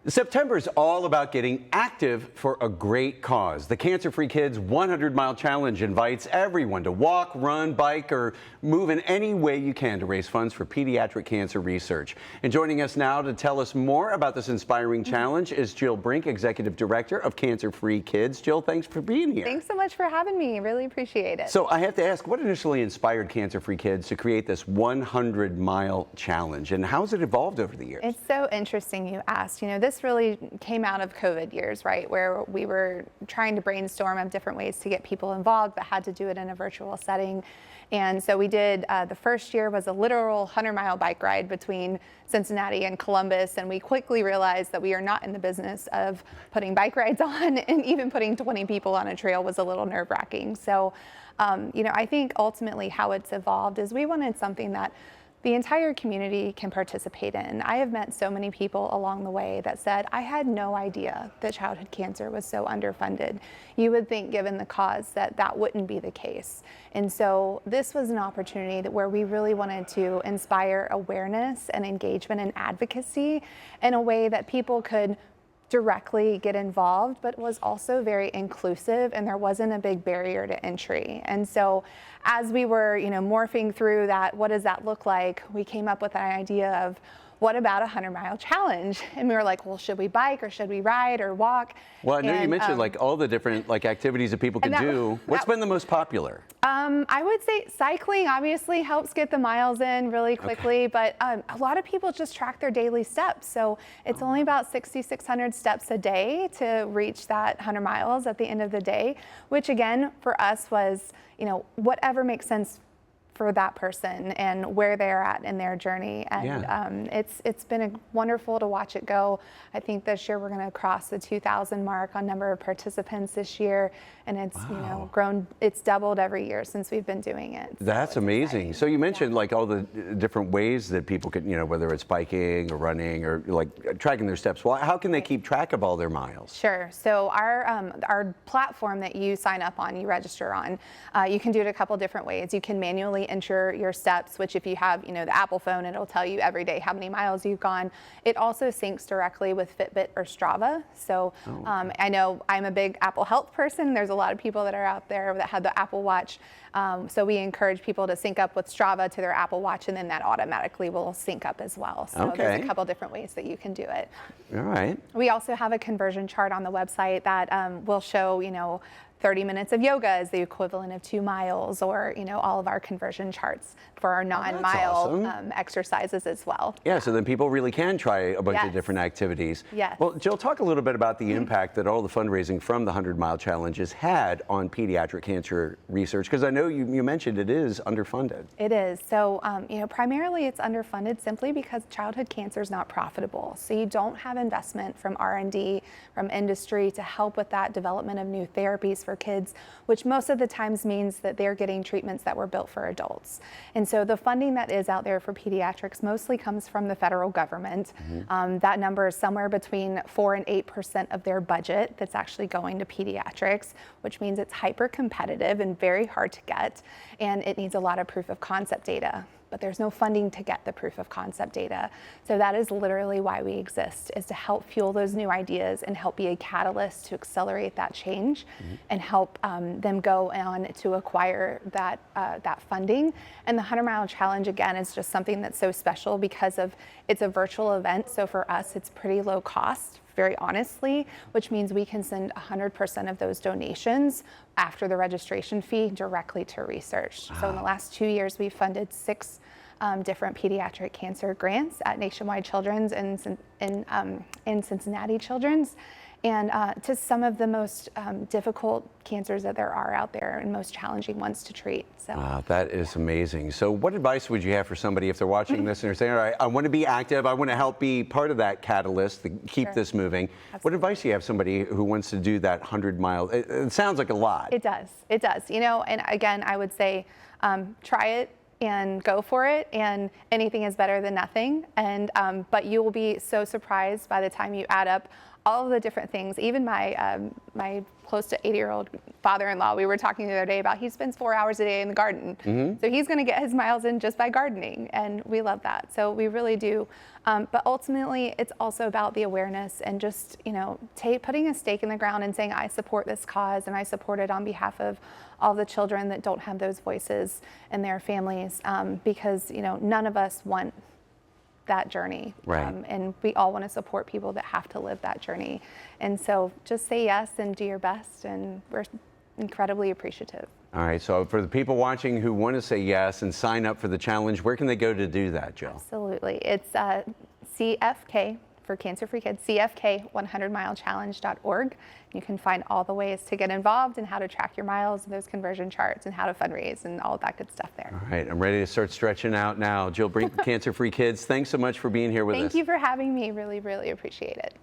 September is all about getting active for a great cause. The CancerFree KIDS 100-mile challenge invites everyone to walk, run, bike, or move in any way you can to raise funds for pediatric cancer research. And joining us now to tell us more about this inspiring challenge is Jill Brinck, Executive Director of CancerFree KIDS. Jill, thanks for being here. Thanks so much for having me. Really appreciate it. So I have to ask, what initially inspired CancerFree KIDS to create this 100-mile challenge, and how has it evolved over the years? It's so interesting you asked. You know, this really came out of COVID years, right, where we were trying to brainstorm of different ways to get people involved, but had to do it in a virtual setting. And so we did, the first year was a literal 100-mile bike ride between Cincinnati and Columbus, and we quickly realized that we are not in the business of putting bike rides on, and even putting 20 people on a trail was a little nerve-wracking. So, you know, I think ultimately how it's evolved is we wanted something that the entire community can participate in. I have met so many people along the way that said, I had no idea that childhood cancer was so underfunded. You would think, given the cause, that that wouldn't be the case. And so this was an opportunity where we really wanted to inspire awareness and engagement and advocacy in a way that people could directly get involved, but was also very inclusive, and there wasn't a big barrier to entry. And so as we were, you know, morphing through that, what does that look like, we came up with an idea of, what about a 100-mile challenge? And we were like, well, should we bike or should we ride or walk? Well, I know you mentioned like all the different activities that people can do. What's been the most popular? I would say cycling obviously helps get the miles in really quickly, but a lot of people just track their daily steps. So it's only about 6,600 steps a day to reach that 100 miles at the end of the day, which again, for us was, you know, whatever makes sense for that person and where they're at in their journey. And it's been wonderful to watch it go. I think this year we're going to cross the 2,000 mark on number of participants this year, and it's you know, grown, it's doubled every year since we've been doing it. So that's amazing. Exciting. So you mentioned like all the different ways that people could, you know, whether it's biking or running or like tracking their steps. Well, how can they keep track of all their miles? Sure. So our platform that you sign up on, you register on, you can do it a couple different ways. You can manually enter your steps, which if you have, you know, the Apple phone, it'll tell you every day how many miles you've gone. It also syncs directly with Fitbit or Strava. So I know I'm a big Apple Health person. There's a lot of people that are out there that have the Apple Watch. So we encourage people to sync up with Strava to their Apple Watch, and then that automatically will sync up as well. So there's a couple different ways that you can do it. All right. We also have a conversion chart on the website that will show, you know, 30 minutes of yoga is the equivalent of 2 miles, or, you know, all of our conversion charts for our non-mile exercises as well. Yeah, so then people really can try a bunch of different activities. Yes. Well, Jill, talk a little bit about the impact that all the fundraising from the 100-mile challenge has had on pediatric cancer research, because I know you mentioned it is underfunded. It is. So, you know, primarily it's underfunded simply because childhood cancer is not profitable. So you don't have investment from R&D, from industry to help with that development of new therapies for kids, which most of the times means that they're getting treatments that were built for adults. And so the funding that is out there for pediatrics mostly comes from the federal government. That number is somewhere between 4 and 8% of their budget that's actually going to pediatrics, which means it's hyper competitive and very hard to get, and it needs a lot of proof of concept data. But there's no funding to get the proof of concept data. So that is literally why we exist, is to help fuel those new ideas and help be a catalyst to accelerate that change and help them go on to acquire that, that funding. And the 100-mile challenge, again, is just something that's so special because of it's a virtual event. So for us, it's pretty low cost, very honestly, which means we can send 100% of those donations after the registration fee directly to research. So in the last 2 years, we've funded 6 different pediatric cancer grants at Nationwide Children's and in Cincinnati Children's, and to some of the most difficult cancers that there are out there and most challenging ones to treat. So. Wow, that is amazing. So what advice would you have for somebody if they're watching this and they're saying, all right, I want to be active, I want to help be part of that catalyst to keep this moving. Absolutely. What advice do you have somebody who wants to do that 100-mile? It sounds like a lot. It does. It does. You know, and again, I would say try it. and go for it, and anything is better than nothing. And but you will be so surprised by the time you add up all of the different things. Even my close to 80-year-old father-in-law, we were talking the other day about, he spends 4 hours a day in the garden. So he's going to get his miles in just by gardening, and we love that. So we really do. But ultimately, it's also about the awareness and just, you know, putting a stake in the ground and saying, I support this cause, and I support it on behalf of all the children that don't have those voices in their families, because, you know, none of us want that journey. Right. And we all want to support people that have to live that journey. And so just say yes and do your best, and we're incredibly appreciative. All right, so for the people watching who want to say yes and sign up for the challenge, where can they go to do that, Jill? Absolutely. It's CFK for CancerFree Kids, CFK100milechallenge.org. You can find all the ways to get involved and how to track your miles and those conversion charts and how to fundraise and all of that good stuff there. All right, I'm ready to start stretching out now. Jill Brinck, CancerFree Kids, thanks so much for being here with us. Thank you for having me. Really, really appreciate it.